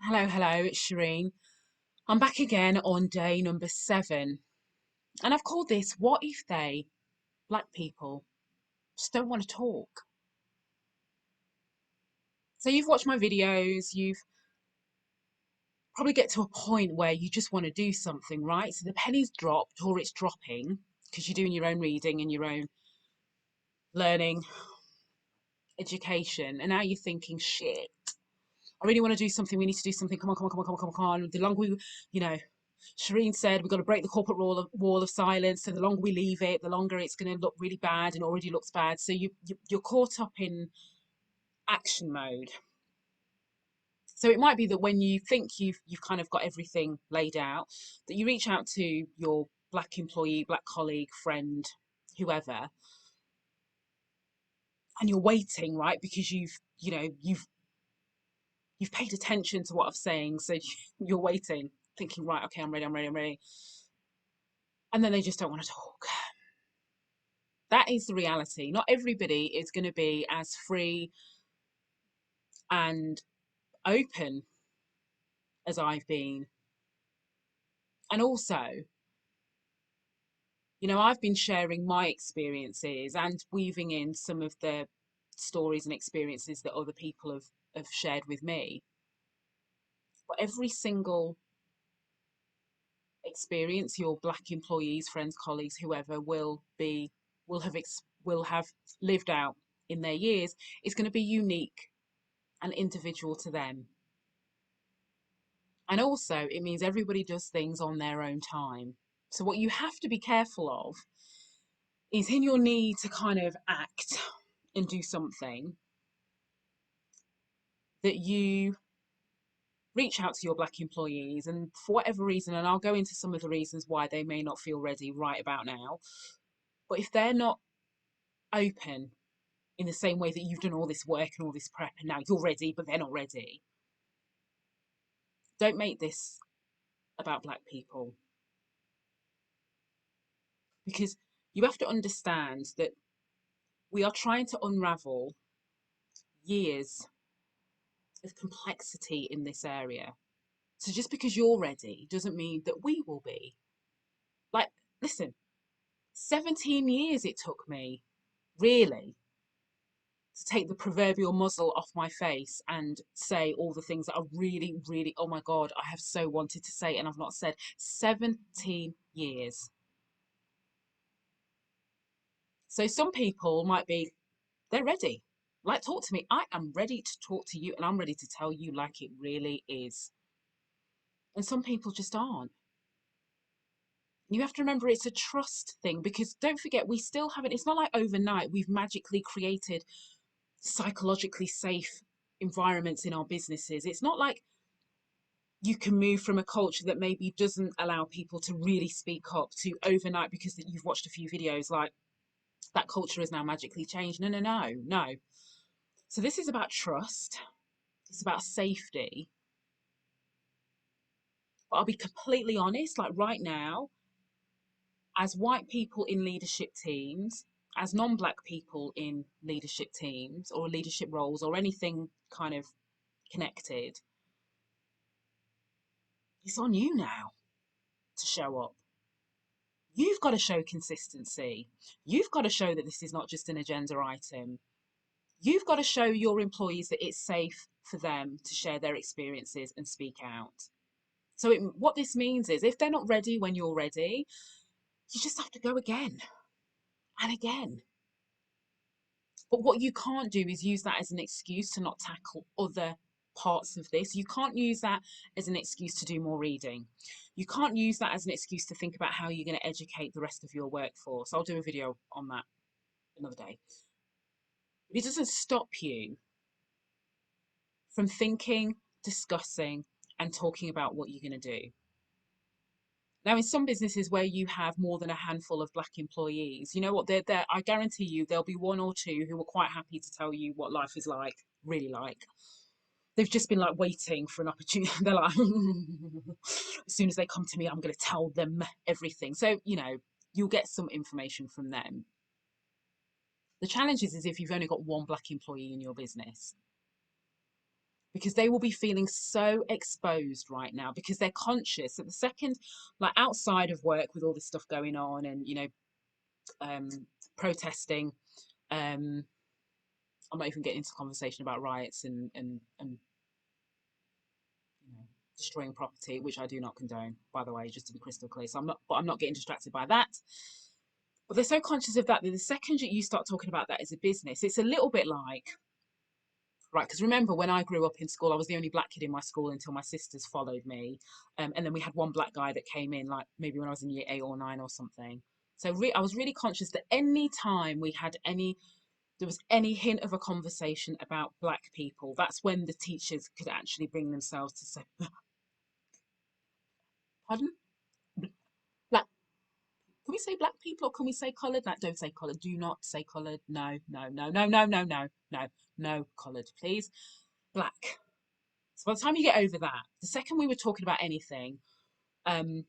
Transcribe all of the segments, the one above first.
Hello, it's Shereen. I'm back again on day number 7, and I've called this What If They, Black People, Just Don't Want to Talk? So, you've watched my videos, you've probably get to a point where you just want to do something, right? So, the penny's dropped or it's dropping because you're doing your own reading and your own learning, education, and now you're thinking, shit, I really want to do something. We need to do something. Come on, come on, come on, come on, come on, come on. The longer you know, Shereen said we've got to break the corporate wall of silence. So the longer we leave it, the longer it's going to look really bad and already looks bad. So you're caught up in action mode. So it might be that when you think you've kind of got everything laid out, that you reach out to your black employee, black colleague, friend, whoever, and you're waiting, right? Because you've paid attention to what I'm saying, so you're waiting, thinking, right, okay, I'm ready, and then they just don't want to talk. That is the reality. Not everybody is going to be as free and open as I've been. And also, I've been sharing my experiences and weaving in some of the stories and experiences that other people have shared with me. But every single experience your black employees, friends, colleagues, whoever will have lived out in their years is going to be unique and individual to them. And also, it means everybody does things on their own time. So, what you have to be careful of is in your need to kind of act and do something that you reach out to your black employees, and for whatever reason, and I'll go into some of the reasons why they may not feel ready right about now, but if they're not open in the same way that you've done all this work and all this prep and now you're ready, but they're not ready, don't make this about black people, because you have to understand that we are trying to unravel years of complexity in this area. So just because you're ready doesn't mean that we will be. Like, listen, 17 years it took me, really, to take the proverbial muzzle off my face and say all the things that I really, really, oh my God, I have so wanted to say and I've not said. 17 years. So some people might be, they're ready. Like, talk to me. I am ready to talk to you and I'm ready to tell you like it really is. And some people just aren't. You have to remember it's a trust thing, because don't forget, we still haven't, it's not like overnight we've magically created psychologically safe environments in our businesses. It's not like you can move from a culture that maybe doesn't allow people to really speak up to overnight because that you've watched a few videos, like that culture is now magically changed. No, no, no, no. So this is about trust. It's about safety. But I'll be completely honest, like right now, as white people in leadership teams, as non-black people in leadership teams or leadership roles or anything kind of connected, it's on you now to show up. You've got to show consistency. You've got to show that this is not just an agenda item. You've got to show your employees that it's safe for them to share their experiences and speak out. So what this means is if they're not ready when you're ready, you just have to go again and again. But what you can't do is use that as an excuse to not tackle other parts of this. You can't use that as an excuse to do more reading. You can't use that as an excuse to think about how you're going to educate the rest of your workforce. I'll do a video on that another day. But it doesn't stop you from thinking, discussing, and talking about what you're going to do. Now, in some businesses where you have more than a handful of black employees, you know what? I guarantee you there'll be one or two who are quite happy to tell you what life is like, really like. They've just been like waiting for an opportunity. They're like, as soon as they come to me, I'm going to tell them everything. So, you'll get some information from them. The challenge is if you've only got one black employee in your business. because they will be feeling so exposed right now, because they're conscious that the second, like outside of work with all this stuff going on and, um, protesting, um, I'm not even getting into conversation about riots and destroying property, which I do not condone, by the way, just to be crystal clear. So I'm not getting distracted by that. But they're so conscious of that the second you start talking about that as a business, it's a little bit like, right, because remember when I grew up in school, I was the only black kid in my school until my sisters followed me. And then we had one black guy that came in, like maybe when I was in year 8 or 9 or something. So I was really conscious that any time there was any hint of a conversation about black people, that's when the teachers could actually bring themselves to say, pardon? Black, can we say black people or can we say coloured? Like, don't say coloured. Do not say coloured. No, no, no, no, no, no, no, no, no coloured, please. Black. So by the time you get over that, the second we were talking about anything, um,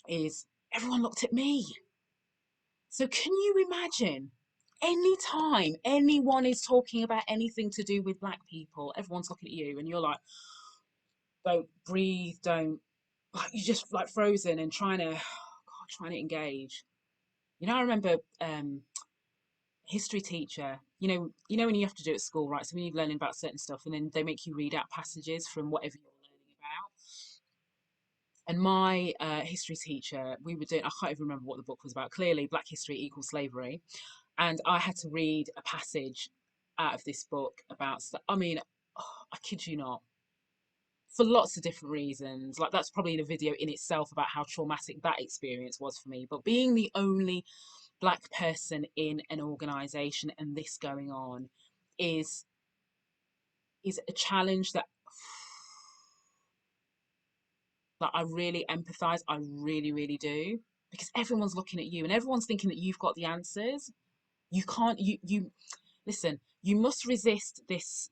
is everyone looked at me. So can you imagine? Any time anyone is talking about anything to do with black people, everyone's looking at you and you're like, don't breathe, don't, like, you're just like frozen and trying to engage. I remember history teacher, when you have to do it at school, right? So when you're learning about certain stuff and then they make you read out passages from whatever you're learning about. And my history teacher, we were doing, I can't even remember what the book was about. Clearly, Black history equals slavery. And I had to read a passage out of this book about, I mean, oh, I kid you not, for lots of different reasons. Like, that's probably the video in itself about how traumatic that experience was for me. But being the only black person in an organization and this going on is a challenge that I really empathize. I really, really do. Because everyone's looking at you and everyone's thinking that you've got the answers. You can't, you listen, you must resist this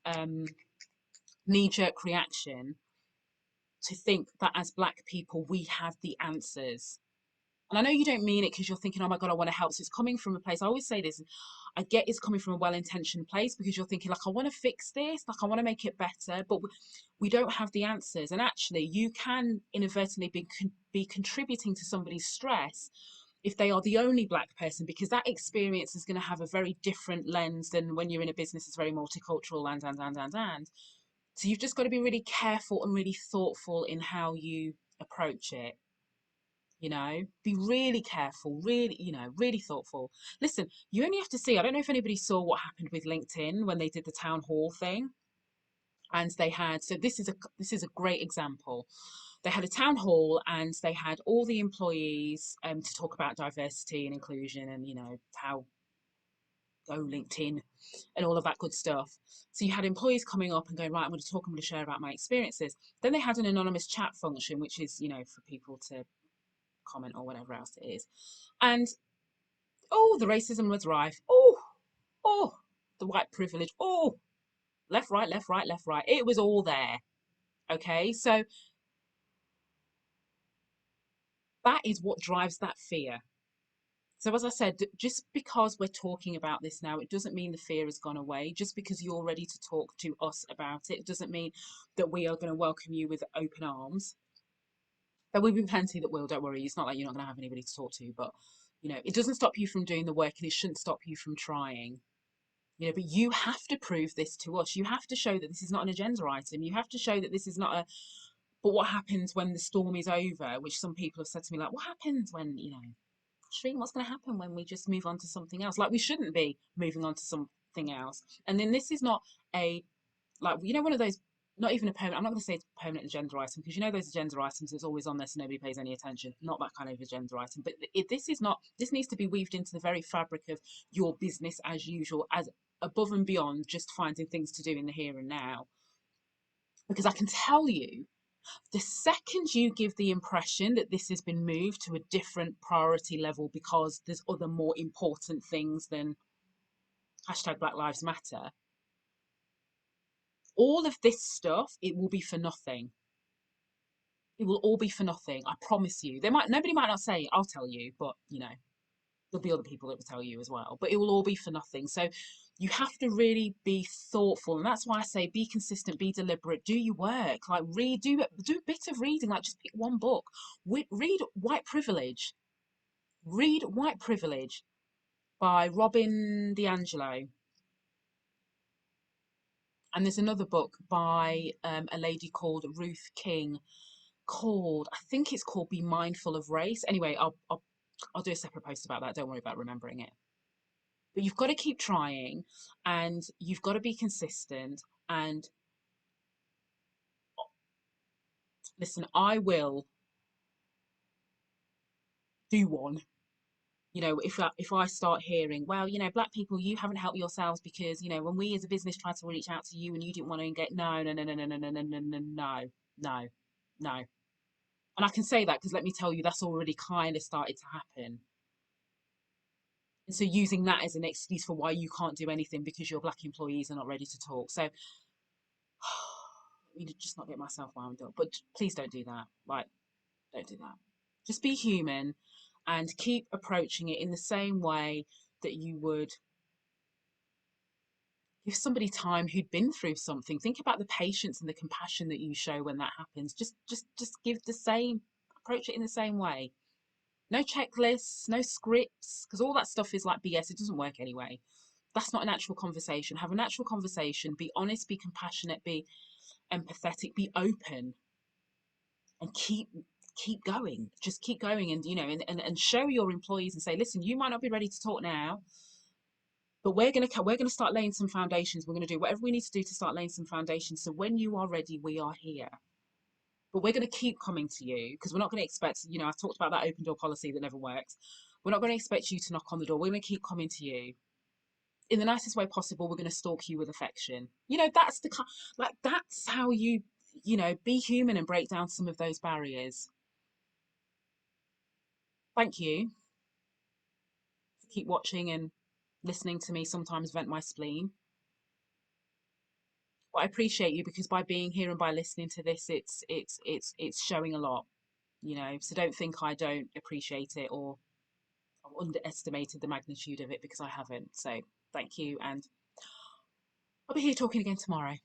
knee jerk reaction to think that as black people, we have the answers. And I know you don't mean it because you're thinking, oh my God, I want to help. So it's coming from a place, I always say this, I get it's coming from a well-intentioned place because you're thinking like, I want to fix this, like I want to make it better, but we don't have the answers. And actually you can inadvertently be contributing to somebody's stress if they are the only black person, because that experience is going to have a very different lens than when you're in a business that's very multicultural and. So you've just got to be really careful and really thoughtful in how you approach it. Be really careful, really, really thoughtful. Listen, you only have to see, I don't know if anybody saw what happened with LinkedIn when they did the town hall thing. And they had, so this is a great example. They had a town hall and they had all the employees to talk about diversity and inclusion and, how go LinkedIn and all of that good stuff. So you had employees coming up and going, right, I'm going to share about my experiences. Then they had an anonymous chat function, which is, for people to comment or whatever else it is. And oh, the racism was rife. Oh, the white privilege. Oh, left, right, left, right, left, right. It was all there. Okay, so that is what drives that fear. So as I said, just because we're talking about this now, it doesn't mean the fear has gone away. Just because you're ready to talk to us about it, doesn't mean that we are going to welcome you with open arms. There will be plenty that will, don't worry. It's not like you're not going to have anybody to talk to, but it doesn't stop you from doing the work and it shouldn't stop you from trying. But you have to prove this to us. You have to show that this is not an agenda item. You have to show that this is not a, but what happens when the storm is over, which some people have said to me, like, what happens when, Shereen, what's going to happen when we just move on to something else? Like, we shouldn't be moving on to something else. And then this is not a, like, one of those, not even a permanent, I'm not going to say it's a permanent agenda item, because those agenda items that's always on there so nobody pays any attention. Not that kind of agenda item. But this is not, this needs to be weaved into the very fabric of your business as usual, as above and beyond just finding things to do in the here and now. Because I can tell you, the second you give the impression that this has been moved to a different priority level because there's other more important things than hashtag Black Lives Matter, all of this stuff, it will be for nothing. It will all be for nothing. I promise you. Nobody might not say, I'll tell you, but there'll be other people that will tell you as well. But it will all be for nothing. So You have to really be thoughtful, and that's why I say be consistent, be deliberate, do your work. Like read, do a bit of reading. Like just pick one book. Read White Privilege. Read White Privilege by Robin DiAngelo. And there's another book by a lady called Ruth King, called, I think it's called Be Mindful of Race. Anyway, I'll do a separate post about that. Don't worry about remembering it. But you've got to keep trying, and you've got to be consistent. And listen, I will do one. You know, if I start hearing, well, you know, black people, you haven't helped yourselves because, you know, when we as a business tried to reach out to you and you didn't want to get, no, no, no, no, no, no, no, no, no, no, no, no, no. And I can say that because let me tell you, that's already kind of started to happen. And so using that as an excuse for why you can't do anything because your black employees are not ready to talk. So let me just not get myself wound up. But please don't do that. Like, don't do that. Just be human and keep approaching it in the same way that you would give somebody time who'd been through something. Think about the patience and the compassion that you show when that happens. Just give the same, approach it in the same way. No checklists, no scripts, because all that stuff is like BS. It doesn't work anyway. That's not a natural conversation. Have a natural conversation. Be honest, be compassionate, be empathetic, be open, and keep going. Just keep going, and you know, and show your employees and say, listen, you might not be ready to talk now, but we're gonna start laying some foundations. We're gonna do whatever we need to do to start laying some foundations. So when you are ready, we are here. But we're going to keep coming to you because we're not going to expect, you know, I talked about that open door policy that never works. We're not going to expect you to knock on the door. We're going to keep coming to you in the nicest way possible. We're going to stalk you with affection. You know, that's like, that's how you know, be human and break down some of those barriers. Thank you for keep watching and listening to me sometimes vent my spleen. But I appreciate you because by being here and by listening to this, it's showing a lot, you know. So don't think I don't appreciate it or underestimated the magnitude of it because I haven't. So thank you, and I'll be here talking again tomorrow.